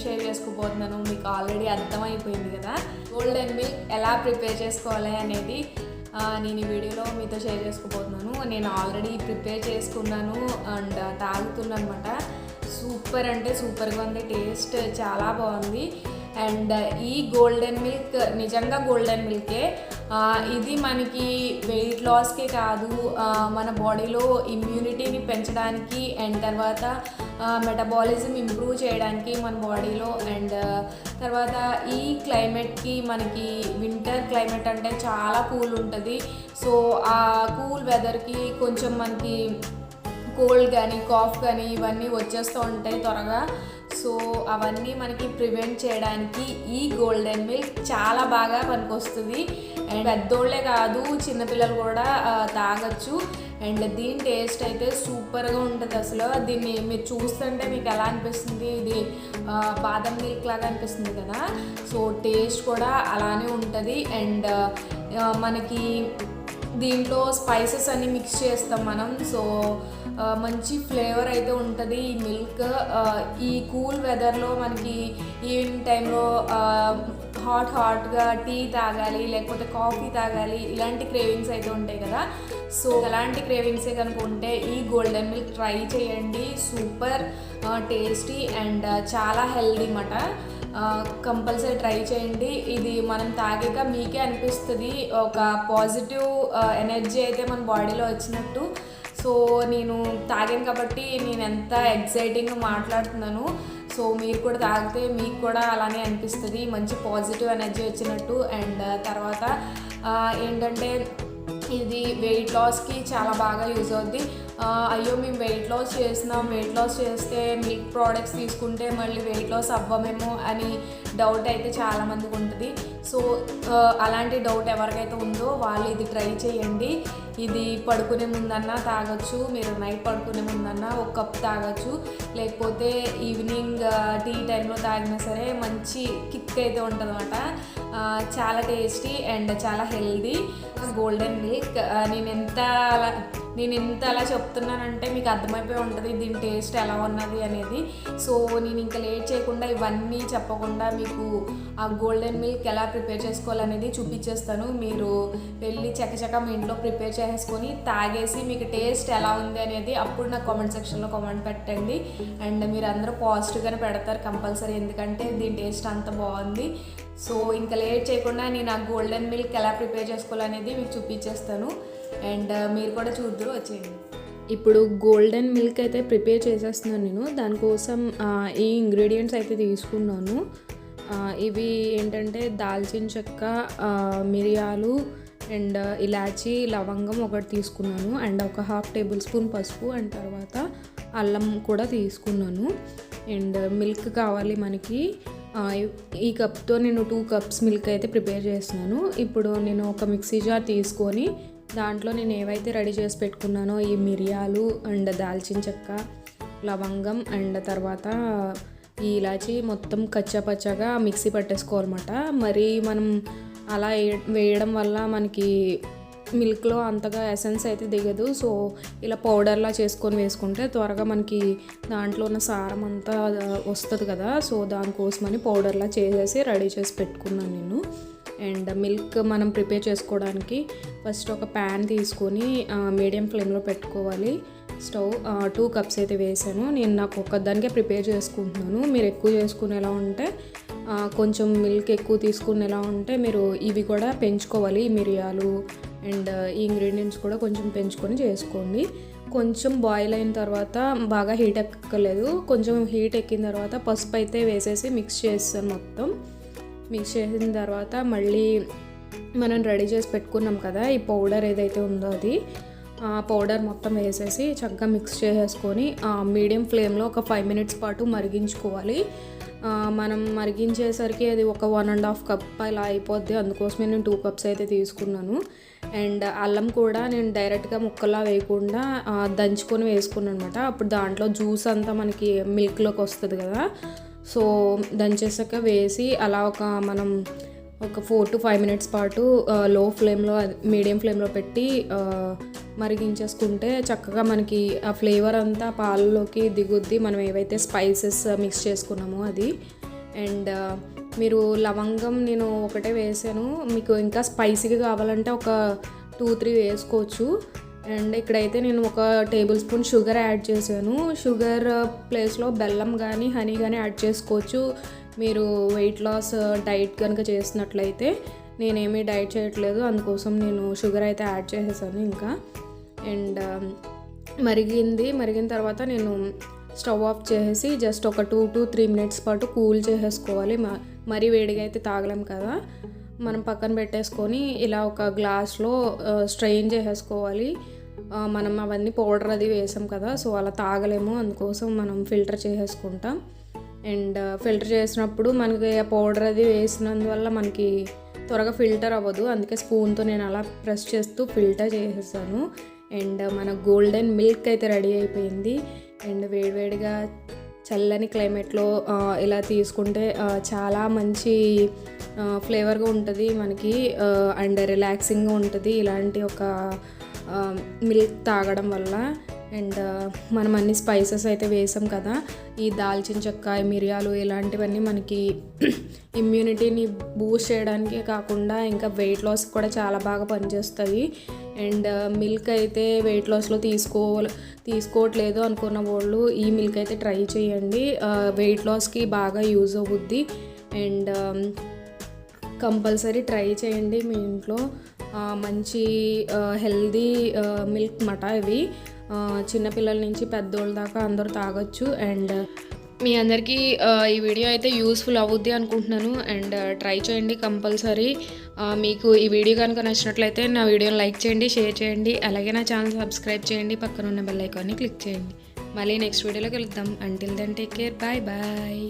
Share చేసుకోబోతున్నాను మీకు already అర్థమైపోయింది కదా. గోల్డెన్ మిల్క్ ఎలా ప్రిపేర్ చేసుకోవాలి అనేది నేను ఈ వీడియోలో మీతో షేర్ చేసుకోబోతున్నాను. నేను ఆల్రెడీ ప్రిపేర్ చేసుకున్నాను అండ్ తాగుతున్నాను అనమాట. సూపర్ అంటే సూపర్గా ఉంది, టేస్ట్ చాలా బాగుంది. అండ్ ఈ గోల్డెన్ మిల్క్ నిజంగా గోల్డెన్ మిల్కే. ఇది మనకి వెయిట్ లాస్కే కాదు, మన బాడీలో ఇమ్యూనిటీని పెంచడానికి అండ్ తర్వాత మెటబాలిజం ఇంప్రూవ్ చేయడానికి మన బాడీలో. అండ్ తర్వాత ఈ క్లైమేట్కి మనకి వింటర్ క్లైమేట్ అంటే చాలా కూల్ ఉంటుంది. సో ఆ కూల్ వెదర్కి కొంచెం మనకి కోల్డ్ కానీ కాఫ్ కానీ ఇవన్నీ వచ్చేస్తూ ఉంటాయి త్వరగా. సో అవన్నీ మనకి ప్రివెంట్ చేయడానికి ఈ గోల్డెన్ మిల్క్ చాలా బాగా పనికొస్తుంది. అండ్ పెద్దోళ్ళే కాదు చిన్నపిల్లలు కూడా తాగొచ్చు. అండ్ దీని టేస్ట్ అయితే సూపర్గా ఉంటుంది. అసలు దీన్ని మీరు చూస్తుంటే మీకు ఎలా అనిపిస్తుంది, ఇది బాదం మిల్క్ లాగా అనిపిస్తుంది కదా. సో టేస్ట్ కూడా అలానే ఉంటుంది. అండ్ మనకి దీంట్లో స్పైసెస్ అన్నీ మిక్స్ చేస్తాం మనం. సో మంచి ఫ్లేవర్ అయితే ఉంటుంది ఈ మిల్క్. ఈ కూల్ వెదర్లో మనకి ఈవినింగ్ టైంలో హాట్గా టీ తాగాలి లేకపోతే కాఫీ తాగాలి, ఇలాంటి క్రేవింగ్స్ అయితే ఉంటాయి కదా. సో అలాంటి క్రేవింగ్సే కనుక ఉంటే ఈ గోల్డెన్ మిల్క్ ట్రై చేయండి. సూపర్ టేస్టీ అండ్ చాలా హెల్దీ అన్నమాట. కంపల్సరీ ట్రై చేయండి. ఇది మనం తాగాక మీకే అనిపిస్తుంది ఒక పాజిటివ్ ఎనర్జీ అయితే మన బాడీలో వచ్చినట్టు. సో నేను తాగాను కాబట్టి నేను ఎంత ఎక్సైటింగ్గా మాట్లాడుతున్నాను. సో మీరు కూడా తాగితే మీకు కూడా అలానే అనిపిస్తుంది, మంచి పాజిటివ్ ఎనర్జీ వచ్చినట్టు. అండ్ తర్వాత ఏంటంటే ఇది వెయిట్ లాస్కి చాలా బాగా యూజ్ అవుద్ది. అయ్యో మేము వెయిట్ లాస్ చేస్తే మిల్క్ ప్రోడక్ట్స్ తీసుకుంటే మళ్ళీ వెయిట్ లాస్ అవ్వమేమో అని డౌట్ అయితే చాలామందికి ఉంటుంది. సో అలాంటి డౌట్ ఎవరికైతే ఉందో వాళ్ళు ఇది ట్రై చేయండి. ఇది పడుకునే ముందన్నా తాగొచ్చు, మీరు నైట్ పడుకునే ముందన్నా ఒక కప్ తాగొచ్చు, లేకపోతే ఈవినింగ్ టీ టైంలో తాగినా సరే మంచి కిక్ అయితే ఉంటుంది అన్నమాట. చాలా టేస్టీ అండ్ చాలా హెల్దీ గోల్డెన్ మిల్క్. నేను ఎంత అలా చెప్తున్నానంటే మీకు అర్థమైపోయి ఉంటుంది దీని టేస్ట్ ఎలా ఉన్నది అనేది. సో నేను ఇంకా లేట్ చేయకుండా ఇవన్నీ చెప్పకుండా మీకు ఆ గోల్డెన్ మిల్క్ ఎలా ప్రిపేర్ చేసుకోవాలనేది చూపించేస్తాను. మీరు వెళ్ళి చకచక మీ ఇంట్లో ప్రిపేర్ చేసుకొని తాగేసి మీకు టేస్ట్ ఎలా ఉంది అనేది అప్పుడు నాకు కామెంట్ సెక్షన్లో కామెంట్ పెట్టండి. అండ్ మీరు అందరూ పాజిటివ్గానే పెడతారు కంపల్సరీ, ఎందుకంటే దీని టేస్ట్ అంత బాగుంది. సో ఇంకా లేట్ చేయకుండా నేను ఆ గోల్డెన్ మిల్క్ ఎలా ప్రిపేర్ చేసుకోవాలనేది మీకు చూపించేస్తాను. అండ్ మీరు కూడా చూద్దరు వచ్చేయండి. ఇప్పుడు గోల్డెన్ మిల్క్ అయితే ప్రిపేర్ చేసేస్తున్నాను నేను. దానికోసం ఈ ఇంగ్రీడియంట్స్ అయితే తీసుకున్నాను. ఇవి ఏంటంటే దాల్చిన చెక్క, మిరియాలు అండ్ ఇలాచీ, లవంగం ఒకటి తీసుకున్నాను. అండ్ ఒక 1/2 టేబుల్ స్పూన్ పసుపు అండ్ తర్వాత అల్లం కూడా తీసుకున్నాను. అండ్ మిల్క్ కావాలి మనకి. ఈ కప్తో నేను 2 కప్స్ మిల్క్ అయితే ప్రిపేర్ చేస్తున్నాను. ఇప్పుడు నేను ఒక మిక్సీ జార్ తీసుకొని దాంట్లో నేను ఏవైతే రెడీ చేసి పెట్టుకున్నానో ఈ మిరియాలు అండ్ దాల్చిన చెక్క, లవంగం అండ్ తర్వాత ఈ ఇలాచి మొత్తం కచ్చాపచ్చాగా మిక్సీ పట్టేసుకోవాలన్నమాట. మరి మనం అలా వేయడం వల్ల మనకి మిల్క్లో అంతగా ఎసెన్స్ అయితే దిగదు. సో ఇలా పౌడర్లా చేసుకొని వేసుకుంటే త్వరగా మనకి దాంట్లో ఉన్న సారం అంతా వస్తుంది కదా. సో దానికోసమని పౌడర్లా చేసేసి రెడీ చేసి పెట్టుకున్నాను నేను. అండ్ మిల్క్ మనం ప్రిపేర్ చేసుకోవడానికి ఫస్ట్ ఒక ప్యాన్ తీసుకొని మీడియం ఫ్లేమ్లో పెట్టుకోవాలి. స్టవ్ 2 కప్స్ అయితే వేసాను. నేను నాకు ఒక్కదానికే ప్రిపేర్ చేసుకుంటున్నాను. మీరు ఎక్కువ చేసుకునేలా ఉంటే కొంచెం మిల్క్ ఎక్కువ తీసుకునేలా ఉంటే మీరు ఇవి కూడా పెంచుకోవాలి. మిరియాలు అండ్ ఈ ఇంగ్రీడియంట్స్ కూడా కొంచెం పెంచుకొని చేసుకోండి. కొంచెం బాయిల్ అయిన తర్వాత బాగా హీట్ ఎక్కలేదు, కొంచెం హీట్ ఎక్కిన తర్వాత పసుపు అయితే వేసేసి మిక్స్ చేస్తాను. మొత్తం మిక్స్ చేసిన తర్వాత మళ్ళీ మనం రెడీ చేసి పెట్టుకున్నాం కదా ఈ పౌడర్ ఏదైతే ఉందో అది పౌడర్ మొత్తం వేసేసి చక్కగా మిక్స్ చేసేసుకొని మీడియం ఫ్లేమ్లో ఒక 5 మినిట్స్ పాటు మరిగించుకోవాలి. మనం మరిగించేసరికి అది ఒక 1.5 కప్ ఇలా అయిపోద్ది. అందుకోసమే నేను 2 కప్స్ అయితే తీసుకున్నాను. అండ్ అల్లం కూడా నేను డైరెక్ట్గా ముక్కలా వేయకుండా దంచుకొని వేసుకున్నాను అనమాట. అప్పుడు దాంట్లో జ్యూస్ అంతా మనకి మిల్క్లోకి వస్తుంది కదా. సో దంచేసాక వేసి అలా మనం ఒక 4 to 5 మినిట్స్ పాటు లో ఫ్లేమ్లో మీడియం ఫ్లేమ్లో పెట్టి మరిగించేసుకుంటే చక్కగా మనకి ఆ ఫ్లేవర్ అంతా పాలలోకి దిగుద్ది. మనం ఏవైతే స్పైసెస్ మిక్స్ చేసుకున్నామో అది అండ్ మీరు లవంగం నేను ఒకటే వేసాను, మీకు ఇంకా స్పైసీగా కావాలంటే ఒక 2-3 వేసుకోవచ్చు. అండ్ ఇక్కడైతే నేను ఒక టేబుల్ స్పూన్ షుగర్ యాడ్ చేశాను. షుగర్ ప్లేస్లో బెల్లం కానీ హనీ కానీ యాడ్ చేసుకోవచ్చు. మీరు వెయిట్ లాస్ డైట్ కనుక చేసినట్లయితే, నేనేమీ డైట్ చేయట్లేదు, అందుకోసం నేను షుగర్ అయితే యాడ్ చేసేసాను ఇంకా. అండ్ మరిగిన తర్వాత నేను స్టవ్ ఆఫ్ చేసేసి జస్ట్ ఒక 2-3 మినిట్స్ పాటు కూల్ చేసేసుకోవాలి. మరీ వేడిగా అయితే తాగలేం కదా, మనం పక్కన పెట్టేసుకొని ఇలా ఒక గ్లాస్లో స్ట్రెయిన్ చేసేసుకోవాలి. మనం అవన్నీ పౌడర్ అది వేసాం కదా, సో అలా తాగలేము, అందుకోసం మనం ఫిల్టర్ చేసేసుకుంటాం. అండ్ ఫిల్టర్ చేసినప్పుడు మనకి ఆ పౌడర్ అది వేసినందువల్ల మనకి త్వరగా ఫిల్టర్ అవ్వదు, అందుకే స్పూన్తో నేను అలా ప్రెస్ చేస్తూ ఫిల్టర్ చేసేసాను. అండ్ మన గోల్డెన్ మిల్క్ అయితే రెడీ అయిపోయింది. అండ్ వేడివేడిగా చల్లని క్లైమేట్లో ఇలా తీసుకుంటే చాలా మంచి ఫ్లేవర్గా ఉంటుంది మనకి, అండ్ రిలాక్సింగ్గా ఉంటుంది ఇలాంటి ఒక మిల్క్ తాగడం వల్ల. అండ్ మనం అన్ని స్పైసెస్ అయితే వేసాం కదా, ఈ దాల్చిన చెక్క, మిరియాలు ఇలాంటివన్నీ మనకి ఇమ్యూనిటీని బూస్ట్ చేయడానికి కాకుండా ఇంకా వెయిట్ లాస్ కూడా చాలా బాగా పనిచేస్తాయి. అండ్ మిల్క్ అయితే వెయిట్ లాస్లో తీసుకోవట్లేదు అనుకున్న వాళ్ళు ఈ మిల్క్ అయితే ట్రై చేయండి, వెయిట్ లాస్కి బాగా యూజ్ అవుద్ది. అండ్ కంపల్సరీ ట్రై చేయండి మీ ఇంట్లో. మంచి హెల్దీ మిల్క్ మాట ఇవి, చిన్నపిల్లల నుంచి పెద్దోళ్ళ దాకా అందరూ తాగొచ్చు. అండ్ మీ అందరికీ ఈ వీడియో అయితే యూస్ఫుల్ అవుద్ది అనుకుంటున్నాను. అండ్ ట్రై చేయండి కంపల్సరీ. మీకు ఈ వీడియో కనుక నచ్చినట్లయితే నా వీడియోని లైక్ చేయండి, షేర్ చేయండి, అలాగే నా ఛానల్ సబ్స్క్రైబ్ చేయండి, పక్కన ఉన్న బెల్ ఐకాన్ని క్లిక్ చేయండి. మళ్ళీ నెక్స్ట్ వీడియోలో కలుద్దాం. Until then take care, bye bye.